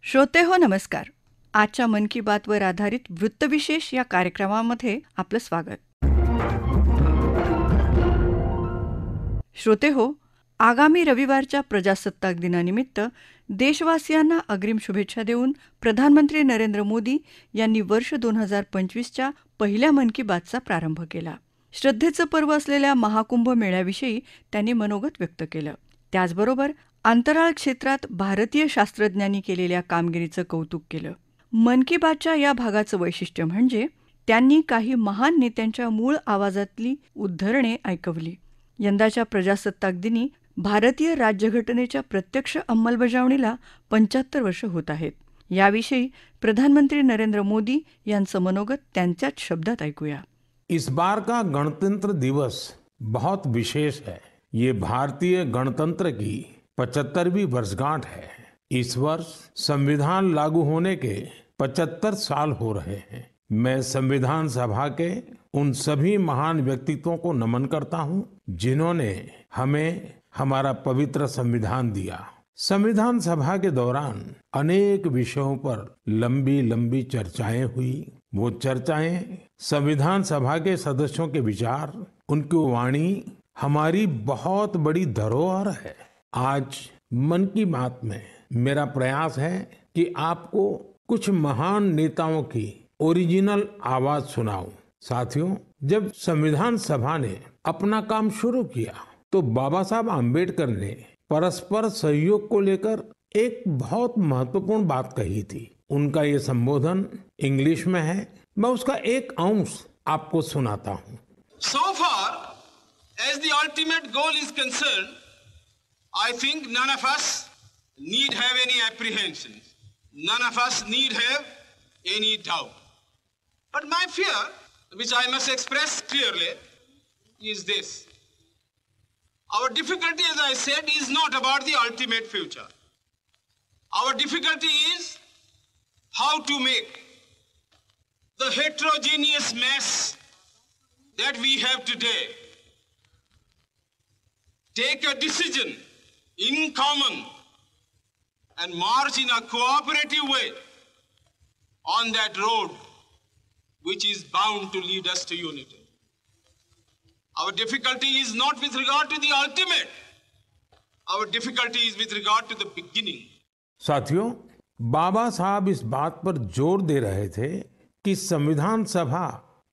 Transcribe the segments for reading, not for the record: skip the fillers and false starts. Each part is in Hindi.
श्रोते हो नमस्कार. आजच्या मन की बातवर आधारित वृत्तविशेष या कार्यक्रमामध्ये आपलं स्वागत. श्रोते हो, आगामी रविवारच्या प्रजासत्ताक दिनानिमित्त देशवासियांना अग्रिम शुभेच्छा देऊन प्रधानमंत्री नरेंद्र मोदी यांनी वर्ष 2025च्या पहिल्या मन की बातचा प्रारंभ केला. श्रद्धेचं पर्व असलेल्या महाकुंभ मेळ्याविषयी त्यांनी मनोगत व्यक्त केलं. त्याचबरोबर अंतराळ क्षेत्रात भारतीय शास्त्रज्ञांनी केलेल्या कामगिरीचं कौतुक केलं. मन की बातच्या या भागाचं वैशिष्ट्य म्हणजे त्यांनी काही महान नेत्यांच्या मूळ आवाजातली उद्धरणे ऐकवली. यंदाच्या प्रजासत्ताक दिनी भारतीय राज्यघटनेच्या प्रत्यक्ष अंमलबजावणीला 75 वर्ष होत आहेत. याविषयी प्रधानमंत्री नरेंद्र मोदी यांचं मनोगत त्यांच्याच शब्दात ऐकूया. इस बार का गणतंत्र दिवस बहुत विशेष है. ये भारतीय गणतंत्र की 75वीं वर्षगांठ है. इस वर्ष संविधान लागू होने के 75 साल हो रहे हैं. मैं संविधान सभा के उन सभी महान व्यक्तित्वों को नमन करता हूं जिन्होंने हमें हमारा पवित्र संविधान दिया. संविधान सभा के दौरान अनेक विषयों पर लंबी लंबी चर्चाएं हुई. वो चर्चाएं संविधान सभा के सदस्यों के विचार, उनकी वाणी हमारी बहुत बड़ी धरोहर है. आज मन की बात में मेरा प्रयास है कि आपको कुछ महान नेताओं की ओरिजिनल आवाज सुनाऊं. साथियों, जब संविधान सभा ने अपना काम शुरू किया तो बाबा साहब आम्बेडकर ने परस्पर सहयोग को लेकर एक बहुत महत्वपूर्ण बात कही थी. उनका ये संबोधन इंग्लिश में है. मैं उसका एक अंश आपको सुनाता हूं. So far as the ultimate goal is concerned, I think none of us need have any apprehensions. None of us need have any doubt. But my fear, which I must express clearly, is this. Our difficulty, as I said, is not about the ultimate future. Our difficulty is how to make the heterogeneous mess that we have today take a decision in common and march in a cooperative way on that road which is bound to lead us to unity. Our difficulty is not with regard to the ultimate. Our difficulty is with regard to the beginning. साथियों, बाबा साहब इस बात पर जोर दे रहे थे कि संविधान सभा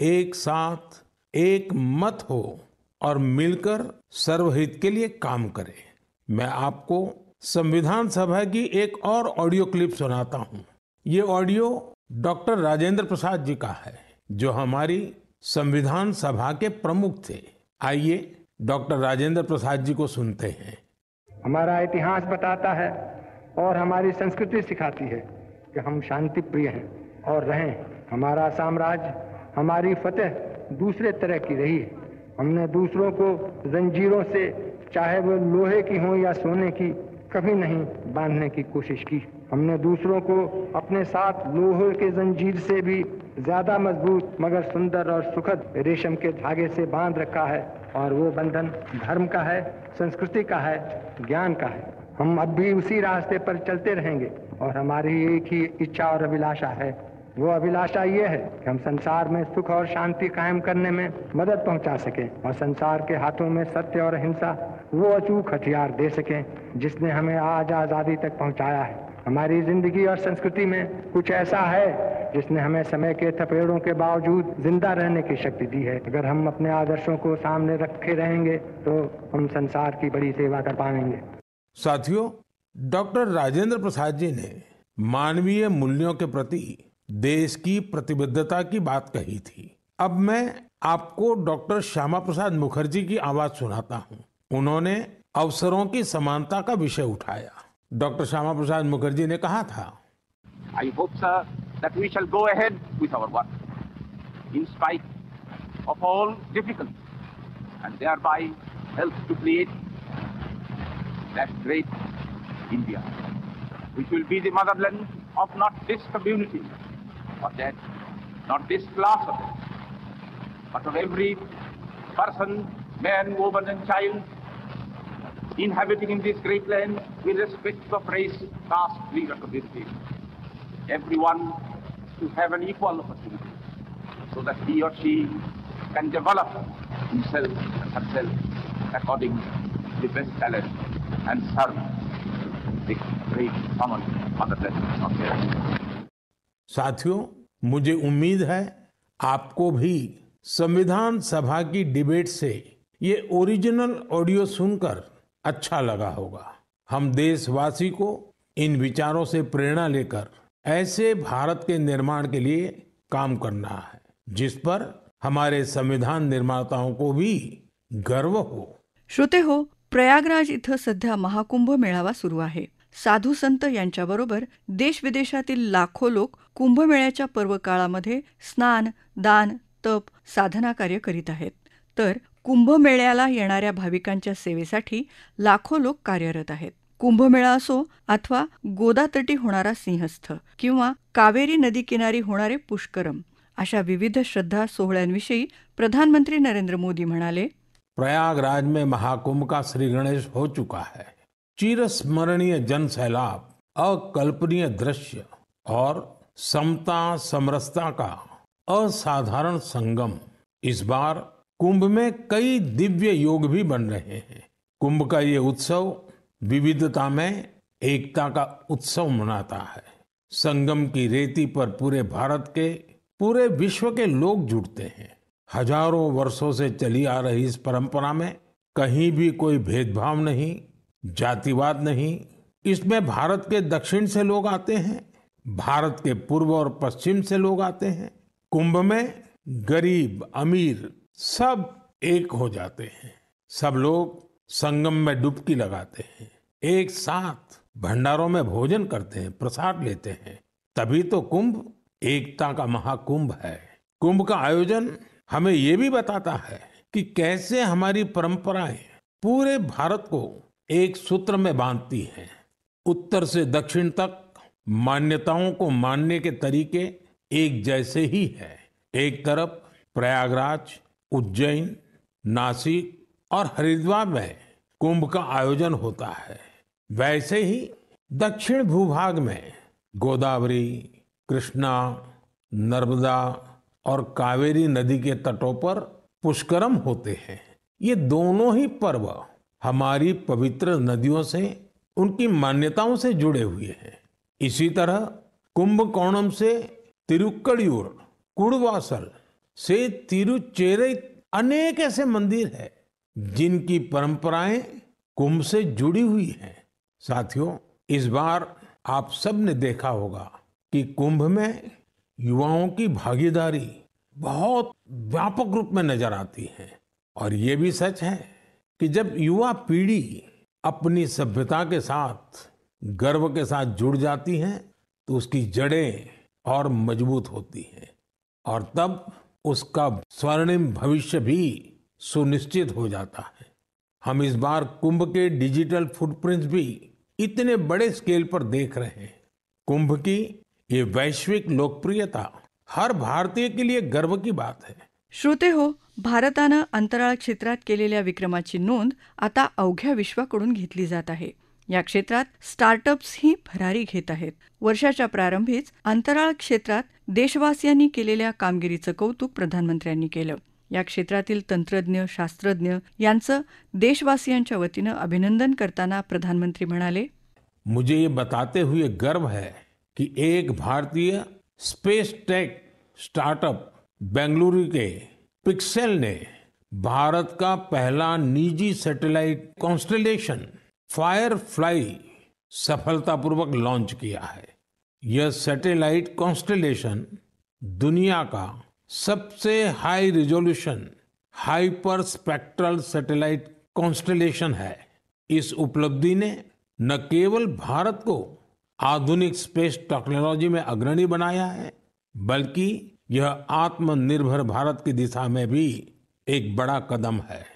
एक साथ एक मत हो और मिलकर सर्वहित के लिए काम करे. मैं आपको संविधान सभा की एक और ऑडियो क्लिप सुनाता हूं. ये ऑडियो डॉक्टर राजेंद्र प्रसाद जी का है, जो हमारी संविधान सभा के प्रमुख थे. आइए डॉक्टर राजेंद्र प्रसाद जी को सुनते हैं. हमारा इतिहास बताता है और हमारी संस्कृति सिखाती है कि हम शांति प्रिय हैं और रहें. हमारा साम्राज्य, हमारी फतेह दूसरे तरह की रही है. हमने दूसरों को जंजीरों से, चाहे वो लोहे की हो या सोने की, कभी नहीं बांधने की कोशिश की. हमने दूसरों को अपने साथ लोहे के जंजीर से भी ज्यादा मजबूत मगर सुंदर और सुखद रेशम के धागे से बांध रखा है. और वो बंधन धर्म का है, संस्कृति का है, ज्ञान का है. हम अब भी उसी रास्ते पर चलते रहेंगे और हमारी एक ही इच्छा और अभिलाषा है. वो अभिलाषा ये है कि हम संसार में सुख और शांति कायम करने में मदद पहुंचा सकें और संसार के हाथों में सत्य और अहिंसा वो अचूक हथियार दे सकें जिसने हमें आज आज़ादी तक पहुंचाया है. हमारी जिंदगी और संस्कृति में कुछ ऐसा है जिसने हमें समय के थपेड़ों के बावजूद जिंदा रहने की शक्ति दी है. अगर हम अपने आदर्शों को सामने रखे रहेंगे तो हम संसार की बड़ी सेवा कर पाएंगे. साथियों, डॉक्टर राजेंद्र प्रसाद जी ने मानवीय मूल्यों के प्रति देश की प्रतिबद्धता की बात कही थी. अब मैं आपको डॉक्टर श्यामा प्रसाद मुखर्जी की आवाज सुनाता हूं. उन्होंने अवसरों की समानता का विषय उठाया. डॉक्टर श्यामा प्रसाद मुखर्जी ने कहा था, I hope, sir, that we shall go ahead with our work in spite of all difficulties and thereby help to create that great India, which will be the motherland of not this community or that, not this class of it, but of every person, man, woman and child inhabiting in this great land irrespective of race, caste, creed, or community, everyone to have an equal opportunity so that he or she can develop himself and herself according to the best talent and serve the great common motherland of their. साथियों, मुझे उम्मीद है आपको भी संविधान सभा की डिबेट से ये ओरिजिनल ऑडियो सुनकर अच्छा लगा होगा। हम देशवासी को इन विचारों से प्रेरणा लेकर ऐसे भारत के निर्माण के लिए काम करना है जिस पर हमारे संविधान निर्माताओं को भी गर्व हो। श्रोते हो, प्रयागराज इथं सध्या महाकुंभ मेळावा सुरू आहे। साधू संत यांच्याबरोबर देश-विदेशातील लाखो लोक कुंभमेळ्याच्या पर्वकाळामध्ये स्नान, दान, तप, साधना कार्य करीत आहेत। तर कुंभमेळ्याला येणाऱ्या भाविकांच्या सेवेसाठी लाखो लोक कार्यरत आहेत। कुंभमेळा असो अथवा गोदातटी होणारा सिंहस्थ किंवा कावेरी नदी किनारी होणारे पुष्करम, अशा विविध श्रद्धा सोहळ्यांविषयी प्रधानमंत्री नरेंद्र मोदी म्हणाले, प्रयागराज में महाकुंभ का श्री गणेश हो चुका है। चिरस्मरणीय जन सैलाब, अकल्पनीय दृश्य और समता समरसता का असाधारण संगम। इस बार कुंभ में कई दिव्य योग भी बन रहे हैं। कुंभ का ये उत्सव विविधता में एकता का उत्सव मनाता है। संगम की रेती पर पूरे भारत के, पूरे विश्व के लोग जुड़ते हैं। हजारों वर्षों से चली आ रही इस परंपरा में कहीं भी कोई भेदभाव नहीं, जातिवाद नहीं। इसमें भारत के दक्षिण से लोग आते हैं, भारत के पूर्व और पश्चिम से लोग आते हैं। कुंभ में गरीब अमीर सब एक हो जाते हैं। सब लोग संगम में डुबकी लगाते हैं, एक साथ भंडारों में भोजन करते हैं, प्रसाद लेते हैं। तभी तो कुंभ एकता का महाकुंभ है। कुंभ का आयोजन हमें ये भी बताता है कि कैसे हमारी परंपराएं पूरे भारत को एक सूत्र में बांधती हैं। उत्तर से दक्षिण तक मान्यताओं को मानने के तरीके एक जैसे ही है। एक तरफ प्रयागराज, उज्जैन, नासिक और हरिद्वार में कुंभ का आयोजन होता है, वैसे ही दक्षिण भूभाग में गोदावरी, कृष्णा, नर्मदा और कावेरी नदी के तटों पर पुष्करम होते हैं। ये दोनों ही पर्व हमारी पवित्र नदियों से, उनकी मान्यताओं से जुड़े हुए हैं। इसी तरह कुंभकोणम से तिरुक्कड़ियूर, कुड़वासल से तिरुचेरै अनेक ऐसे मंदिर हैं जिनकी परंपराएं कुंभ से जुड़ी हुई हैं। साथियों, इस बार आप सब ने देखा होगा कि कुंभ में युवाओं की भागीदारी बहुत व्यापक रूप में नजर आती है। और ये भी सच है कि जब युवा पीढ़ी अपनी सभ्यता के साथ गर्व के साथ जुड़ जाती है तो उसकी जड़ें और मजबूत होती हैं और तब उसका स्वर्णिम भविष्य भी सुनिश्चित हो जाता है। हम इस बार कुंभ के डिजिटल फुटप्रिंट्स भी इतने बड़े स्केल पर देख रहे हैं। कुंभ की ये वैश्विक लोकप्रियता हर भारतीय के लिए गर्व की बात है। श्रोते हो, भारतानं अंतराळ क्षेत्रात केलेल्या विक्रमाची नोंद आता अवघ्या विश्वाकडून घेतली जात आहे। या क्षेत्रात स्टार्टअप्सही भरारी घेत आहेत। वर्षाच्या प्रारंभीच अंतराळ क्षेत्रात देशवासियांनी केलेल्या कामगिरीचं कौतुक प्रधानमंत्र्यांनी केलं। या क्षेत्रातील तंत्रज्ञ, शास्त्रज्ञ यांचं देशवासियांच्या वतीनं अभिनंदन करताना प्रधानमंत्री म्हणाले, मुझे ये बताते हुए गर्व है कि एक भारतीय स्पेस टेक स्टार्टअप बेंगलुरु के पिक्सेल ने भारत का पहला निजी सैटेलाइट कॉन्स्टेलेशन फायरफ्लाई सफलतापूर्वक लॉन्च किया है। यह सैटेलाइट कॉन्स्टेलेशन दुनिया का सबसे high resolution hyper spectral satellite constellation है। इस उपलब्धि ने न केवल भारत को आधुनिक स्पेस टेक्नोलॉजी में अग्रणी बनाया है, बल्कि यह आत्मनिर्भर भारत की दिशा में भी एक बड़ा कदम है।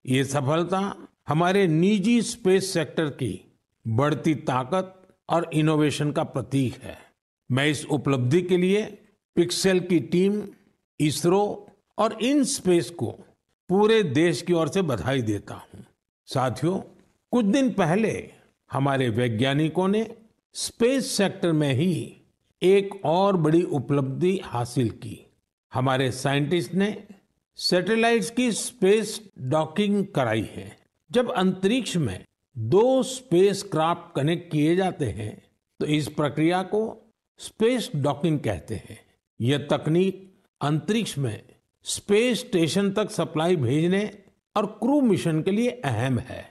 ये सफलता हमारे निजी स्पेस सेक्टर की बढ़ती ताकत और इनोवेशन का प्रतीक है। मैं इस उपलब्धि के लिए पिक्सेल की टीम, इसरो और इन स्पेस को पूरे देश की ओर से बधाई देता हूं। साथियों, कुछ दिन पहले हमारे वैज्ञानिकों ने स्पेस सेक्टर में ही एक और बड़ी उपलब्धि हासिल की। हमारे साइंटिस्ट ने सैटेलाइट्स की स्पेस डॉकिंग कराई है। जब अंतरिक्ष में दो स्पेस क्राफ्ट कनेक्ट किए जाते हैं तो इस प्रक्रिया को स्पेस डॉकिंग कहते हैं। यह तकनीक अंतरिक्ष में स्पेस स्टेशन तक सप्लाई भेजने और क्रू मिशन के लिए अहम है।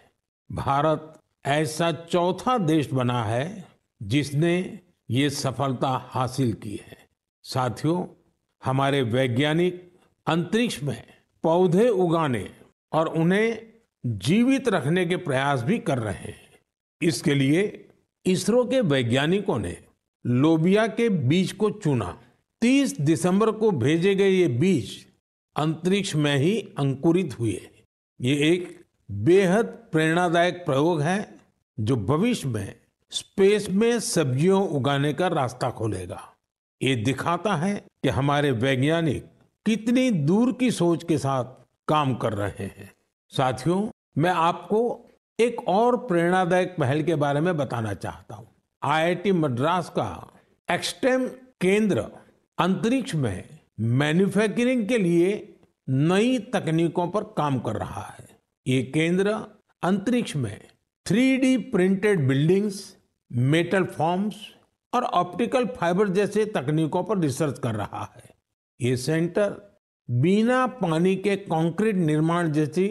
भारत ऐसा चौथा देश बना है जिसने ये सफलता हासिल की है। साथियों, हमारे वैज्ञानिक अंतरिक्ष में पौधे उगाने और उन्हें जीवित रखने के प्रयास भी कर रहे हैं। इसके लिए इसरो के वैज्ञानिकों ने लोबिया के बीज को चुना। 30 दिसंबर को भेजे गए ये बीज अंतरिक्ष में ही अंकुरित हुए। ये एक बेहद प्रेरणादायक प्रयोग है जो भविष्य में स्पेस में सब्जियों उगाने का रास्ता खोलेगा। ये दिखाता है कि हमारे वैज्ञानिक कितनी दूर की सोच के साथ काम कर रहे हैं। साथियों, मैं आपको एक और प्रेरणादायक पहल के बारे में बताना चाहता हूँ। IIT मद्रास का एक्सटेम केंद्र अंतरिक्ष में मैन्युफैक्चरिंग के लिए नई तकनीकों पर काम कर रहा है। ये केंद्र अंतरिक्ष में 3D printed buildings, metal forms और ऑप्टिकल फाइबर जैसे तकनीकों पर रिसर्च कर रहा है। ये सेंटर बिना पानी के कंक्रीट निर्माण जैसी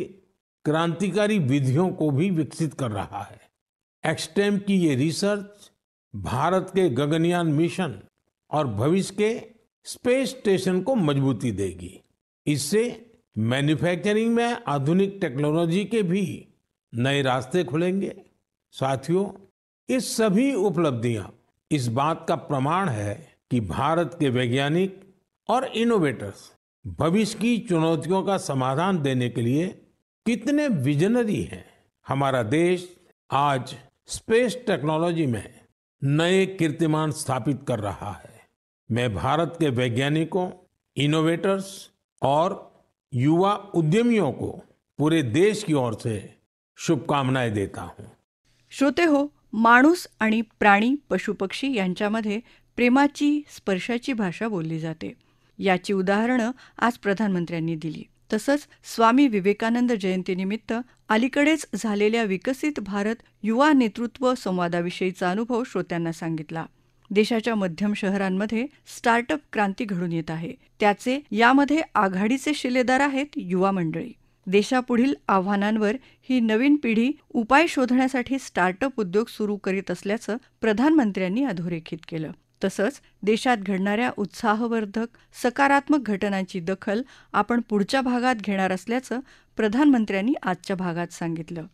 क्रांतिकारी विधियों को भी विकसित कर रहा है। एक्सटेम की ये रिसर्च भारत के गगनयान मिशन और भविष्य के स्पेस स्टेशन को मजबूती देगी। इससे मैन्युफैक्चरिंग में आधुनिक टेक्नोलॉजी के भी नए रास्ते खुलेंगे। साथियों, ये सभी उपलब्धियां इस बात का प्रमाण है कि भारत के वैज्ञानिक और इनोवेटर्स भविष्य की चुनौतियों का समाधान देने के लिए कितने विजनरी हैं। हमारा देश आज स्पेस टेक्नोलॉजी में नए कीर्तिमान स्थापित कर रहा है। मैं भारत के वैज्ञानिकों, इनोवेटर्स और युवा उद्यमियों को पूरे देश की ओर से शुभकामनाएं देता हूं। श्रोते हो, माणूस आणि प्राणी, पशुपक्षी यांच्यामध्ये प्रेमाची, स्पर्शाची भाषा बोलली जाते। याची उदाहरणं आज प्रधानमंत्र्यांनी दिली। तसंच स्वामी विवेकानंद जयंतीनिमित्त अलीकडेच झालेल्या विकसित भारत युवा नेतृत्व संवादाविषयीचा अनुभव श्रोत्यांना सांगितला। देशाच्या मध्यम शहरांमध्ये स्टार्टअप क्रांती घडून येत आहे। त्याचे यामध्ये आघाडीचे शिलेदार आहेत युवा मंडळी। देशापुढील आव्हानांवर ही नवीन पिढी उपाय शोधण्यासाठी स्टार्टअप उद्योग सुरू करीत असल्याचं प्रधानमंत्र्यांनी अधोरेखित केलं। तसंच देशात घडणाऱ्या उत्साहवर्धक सकारात्मक घटनांची दखल आपण पुढच्या भागात घेणार असल्याचं प्रधानमंत्र्यांनी आजच्या भागात सांगितलं।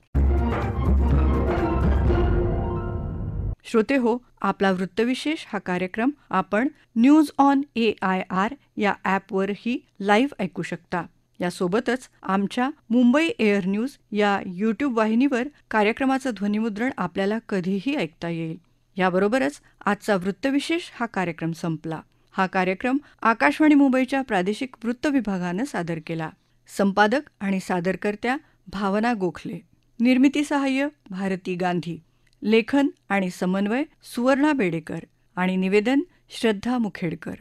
श्रोते हो, आपला वृत्तविशेष हा कार्यक्रम आपण न्यूज ऑन AIR या ॲपवरही लाईव्ह ऐकू शकता। यासोबतच आमच्या मुंबई एअर न्यूज या YouTube वाहिनीवर कार्यक्रमाचं ध्वनिमुद्रण आपल्याला कधीही ऐकता येईल। याबरोबरच आजचा वृत्तविशेष हा कार्यक्रम संपला। हा कार्यक्रम आकाशवाणी मुंबईच्या प्रादेशिक वृत्त विभागानं सादर केला। संपादक आणि सादरकर्त्या भावना गोखले, निर्मिती सहाय्य भारती गांधी, लेखन आणि समन्वय सुवर्णा बेडेकर आणि निवेदन श्रद्धा मुखेडकर।